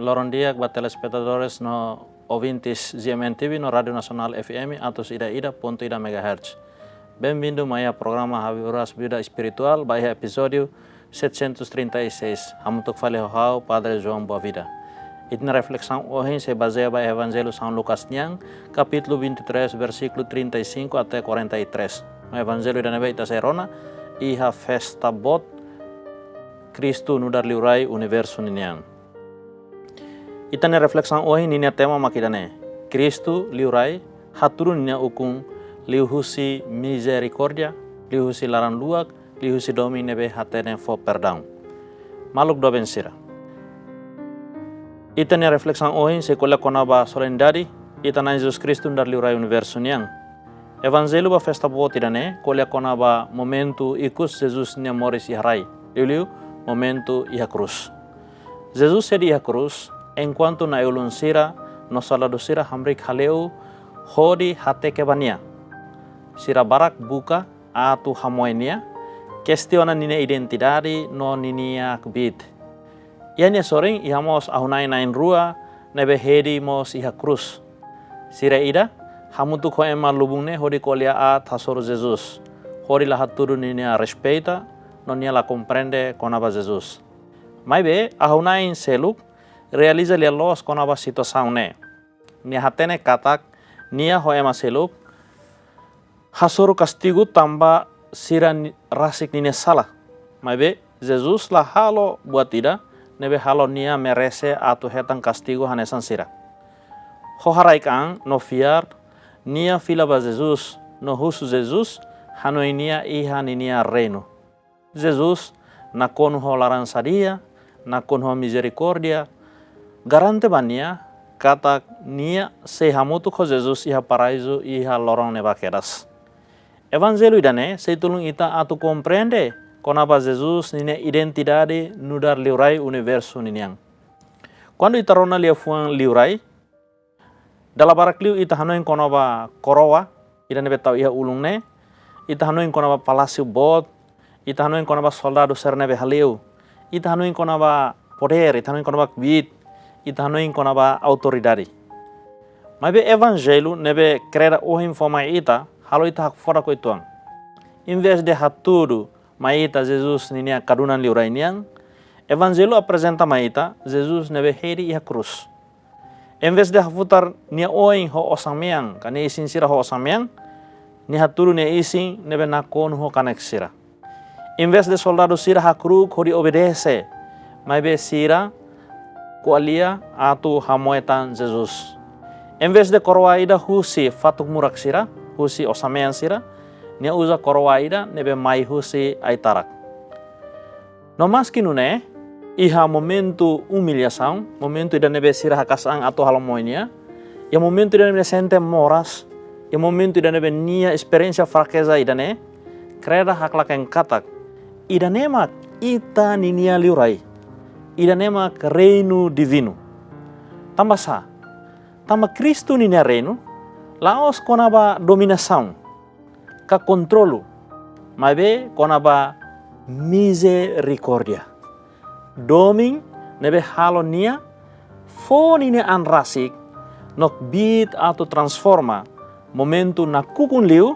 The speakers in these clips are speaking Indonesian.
Loron dia buat telespectadores no ouvintes GMN TV no Radio Nacional FM atos ida.ida MHz. Bem-vindo a programa Habiuras Vida Espiritual, baia episódio 736. Hamutuk fale hau Padre João Boavida. Itna reflexão hoje se baseia no Evangelho São Lucas Niang, capítulo 23, versículo 35 até 43. No Evangelho da Neve Itaserona, iha festa bot Cristo nudar liurai universo niniang. Itane reflexão hoje ninia tema makidane. Cristo liurai haturu ninia ukung liuhusi misericordia, liuhusi laran luak, liuhusi domi nebe hatene fo perdão. Maluk do bensira. Itane reflexão hoje se kola konaba solendari, itana Jesus Cristo nudar liurai universo niang. Evangelho ba festa bot idane, kola konaba momento ikus Jesus nia moris ihrai. Liu momento iha cruz. Jesus sedi iha cruz, enquanto na eulunsira, no salado sira hamrik haleu, hodi hate kebania. Sira barak buka atu hamoenia, questiona nina identidade no ninia kbit. Ianya soring ihamos ahunai nain rua, nebe hedi mos iha cruz. Sira ida, hamutu ko ema lubungne hodi kolia a tasoro Jesus. Hodi lahaturu ninia respeita, no nia la comprende konaba Jesus. Maibe ahunai seluk, realiza lia los konaba situação ne. Nia hatene katak, nia hoema seluk, hasuru castigo tamba sira rasik nine salah. Maibe Jesus la halo buat ida, nebe halo nia merece atu hetang castigo hanesan sira. Hoharai kang no fiar, nia fila ba Jesus, no husu Jesus, hanoi nia iha nia reino. Jesus na konho laran sadia, na konho misericordia, garante bania kata nia se hamutu ko Jesus iha paraiso iha lorong neba kedas. Evangelho idane se tulung ita atu komprende konaba Jesus nine identidade nudar liurai universo niniang. Quando ita rona lia fuang liurai, dala barak liu ita hanoin konaba korowa, idane betau iha ulung ne, ita hanoin konaba palasio bot, ita hanoin konaba soldado sernebe haleu, ita hanoin konaba poder, ita hanoin konaba bit, ita hanoin konaba autoridade. Mabe evangelho nebe creda ohim foma ita, halo ita hak fora ko ituang. Em vez de haturu maita Jesus ninia kadunan liurai niang, evangelho apresenta maita Jesus nebe heri iha cruz. Em vez de hafutar nia oin ho osamiang, kani isin sira ho osamiang, ni haturu nia isin nebe nakon ho kanek sira. Em vez de soldado sira hakruk ho di obedece, mabe sira kualia atu hamoetan Jesus. Em vez de korwaida husi fatuk murak sira, husi osamean sira, nia uza korwaida nebe mai husi aitarak. No mas kinune, iha momento humilhação, momento ida nebe sira hakasang atu halamoinia, ya momento ida nebe sente moras, ya momento ida nebe nia experiência fraqueza ida ne, kreda haklak yang katak, ida nemak ita ninia liurai. Ida nema reino divino. Tambah sa, tambah Cristo ninia reino, laos konaba dominação, ka kontrolu, mabe konaba misericordia. Doming nebe halo nia, fo ninia anrasik, nok bit atau transforma, momentu na kukun liu,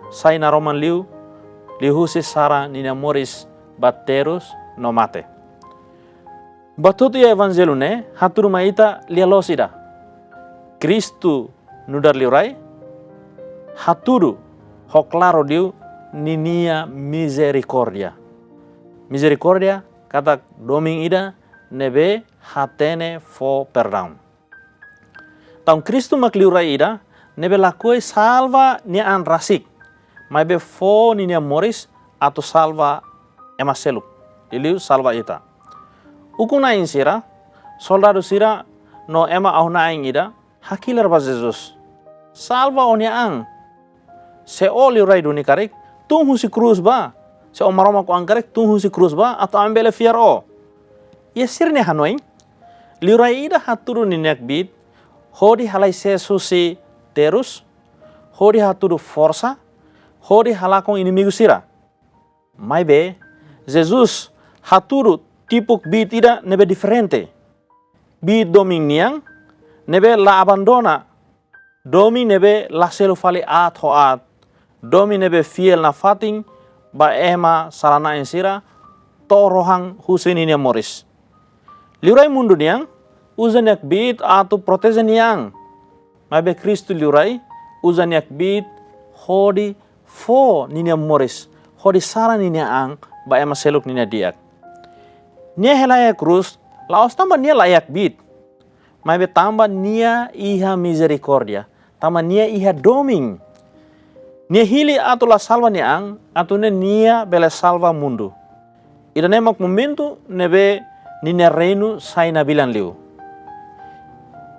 sai na roman liu, lihusi sara ninia moris baterus no mate. Batutu ya evangelho ne, haturu maita lia losida. Cristo nudar liurai, haturu ho claro diu ninia misericordia. Misericordia kata doming ida nebe hatene fo perdão. Taun Cristo mak liurai ida nebe lakoi salva nia an rasik, maibe fo ninia moris atau salva emaseluk. Iliu salva ita. Ukuna insira, soldado sira no ema ahuna ida, hakilar ba Jesus. Salva onia ang. Se oli rai duni karek, tunghu si cruz ba. Se omaroma ko angkarek, tunghu si cruz ba atau ambele fiar o. Ya sirne hanoing. Liurai ida haturu ninyak bit, hodi halai sesu si terus, hodi haturu força, hodi halakong inimigo sira. Maibe, Jesus haturu tipuk bit ida nebe diferente. bi doming niang nebe la abandona, domi nebe la selu fali at hoat, domi nebe fiel na fating ba ema salana insira torohang husini niya moris. Liurai mundu niang uzan yak bit atu proteze niang, mabe Kristu liurai uzan yak bit hodi fo ninya moris, hodi sara ninya ang ba ema seluk ninya diak. Nia helaya krus, laos tambah nia layak bit. Mabe tambah nia iha misericordia, tambah nia iha doming. Nia hili atu la salva niang, atu nia bele salva mundu. Ida nemak momentu nebe ninya reinu sai nabilan liu.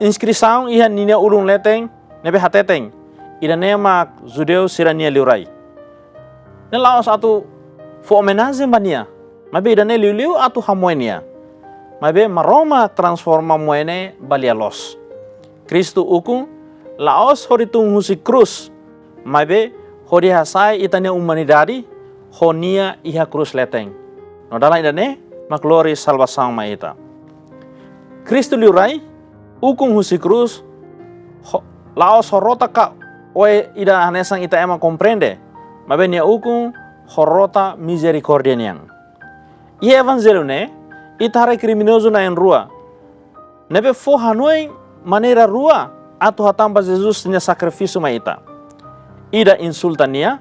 Inscrisaung iha ninya ulung leteng, nebe hateteng. Ida nemak judeu sirania liurai. Ne laos atu fo homenage bania. Mabe ida ne liu atu hamoenia. Mabe maroma transforma moene balia los. Kristu ukung laos horitung husi krus. Mabe hori hasai itania humanidadi honia iha krus leteng. No dalam ida ne maklori salvação maita. Kristu liurai ukung husi krus laos horota ka oe ida hanesang ita ema comprende. Mabe nia ukung horota misericordia niang. Ia evangelho ne itare criminoso na en rua. Nebe fo hanoi maneira rua atu hatamba Jesus nia sacrifício maita. Ida insulta nia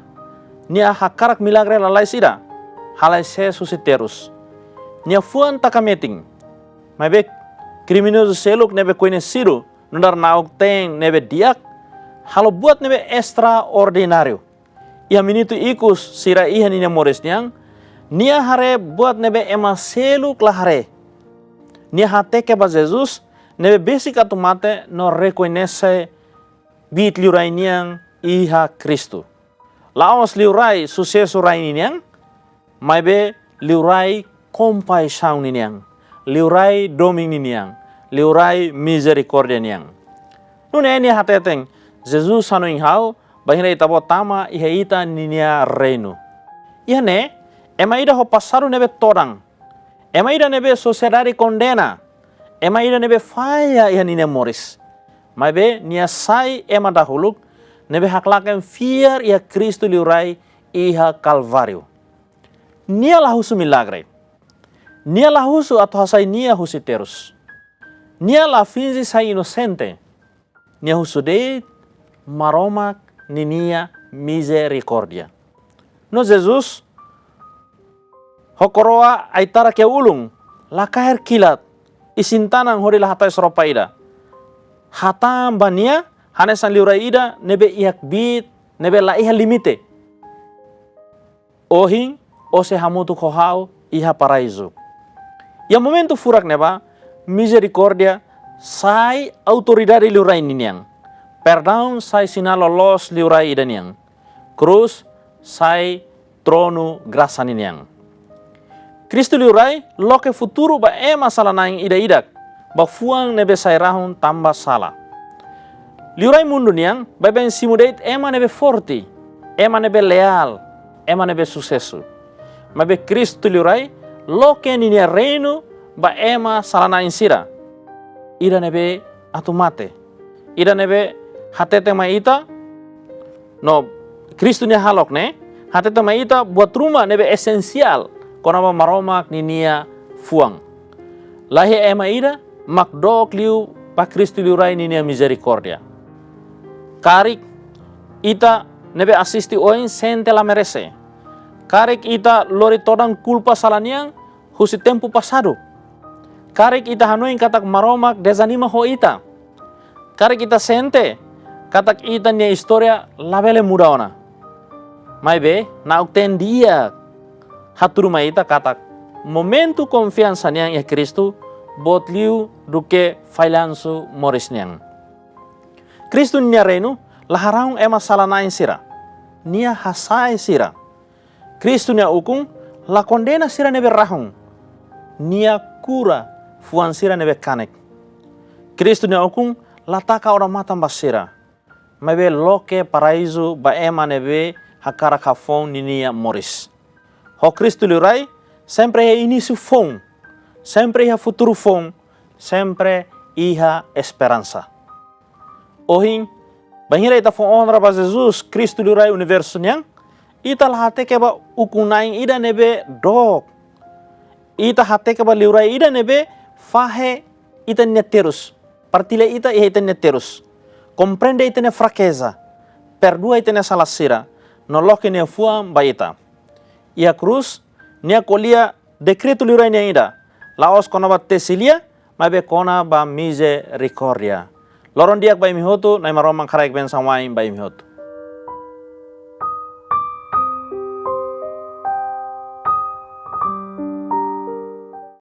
hakarak milagre lalai sida. Halai se susiterus. Nia fuan takameting. Mabe criminoso seluk nebe conhecido nundar nauk teng nebe diak. Halo buat nebe extraordinário. Ia minitu ikus sira iha ninya moris niang. Nia hare buat nebe ema seluk la hare. Nia hateke ba Jesus nebe basic atu mate no reconhece bit liurai niang iha Kristu. Laos liurai sucesso rai niang, maibe liurai compaixão niang, liurai doming niang, liurai misericordia niang. Nune nia hateteng Jesus hanu inghau bahina itabo tama iha ita ninia reino. Iha ne ema ida ho passaru nebe torang. Ema ida nebe sociedade condena. Ema ida nebe faya iha ninia moris. Maibe nia sai ema dahuluk nebe haklaken fiar iha Kristu liurai iha Kalvario. Nia lahusu milagre. Nia lahusu atau hasai nia husi terus. Nia la finzi sai inocente. Nia husu de maromak ninia misericordia. No Jesus hokoroa aitara ke ulung lakaher kilat isintanang hori la hatai soropa ida. Hatam bania hanesan liurai ida nebe iak bit nebe la iha limite. Ohing ose hamutu kohau iha paraiso. Ya momento furak neba misericordia sai autoridade liurai niniang. Perdão sai sinalo los liurai ida niang. Cruz sai trono graça niniang. Kristu liurai loke futuro ba ema salah naing ida-idak. Ba fuang nebe sairahun tambah salah. Liurai mundu niang ba ben simudeit ema nebe forti. Ema nebe leal. Ema nebe sucesso. Mabe Kristu liurai loke ninia reino ba ema salah naing sira. Ida nebe atumate. Ida nebe hatete maita. No Kristu nia halok ne. Hatete maita buat rumah nebe esensial. Konama maromak ninia fuang. Lahi ema ida makdok liu pa Kristu liurai ninia misericordia. Karik ita nebe asisti oin sente la merese. Karik ita lori todang culpa salaniang husi tempo pasado. Karik ita hanuin katak maromak desanima ho ita. Karik ita sente katak ita nia historia labele mudaona. Maibe nauk ten dia haturu maita katak momentu confiança niang ya Kristu bot liu duke failansu moris niang. Kristu nia reino laharaung ema salanain sira. Nia hasai sira. Kristu nia ukung la kondena sira nebe rahung. Nia kura fuan sira nebe kanek. Kristu nia ukung lataka ora matam basira. Mebe loke paraiso ba ema nebe hakara kafong ninia moris. Ho Kristu liurai sempre ia início fom, sempre ia futuro fom, sempre iha esperança. Ohing, bahira ita fo honra ba Jesus Kristo liurai universo nyang, ita lahate ke ba ukunaing ida nebe dok. Ita hate ke ba liurai ida nebe fahe ita neterus. Partile ita neterus. Comprende ita ne fraqueza. Perdua ita ne salasira. Noloke ne fuam ba ita. Ia cruz, nia kolia decreto liurai nia ida. Laos kona ba tesilia, mabe kona ba misericordia. Loron diak ba imihotu, na maromang karaik ben samwain ba imihotu.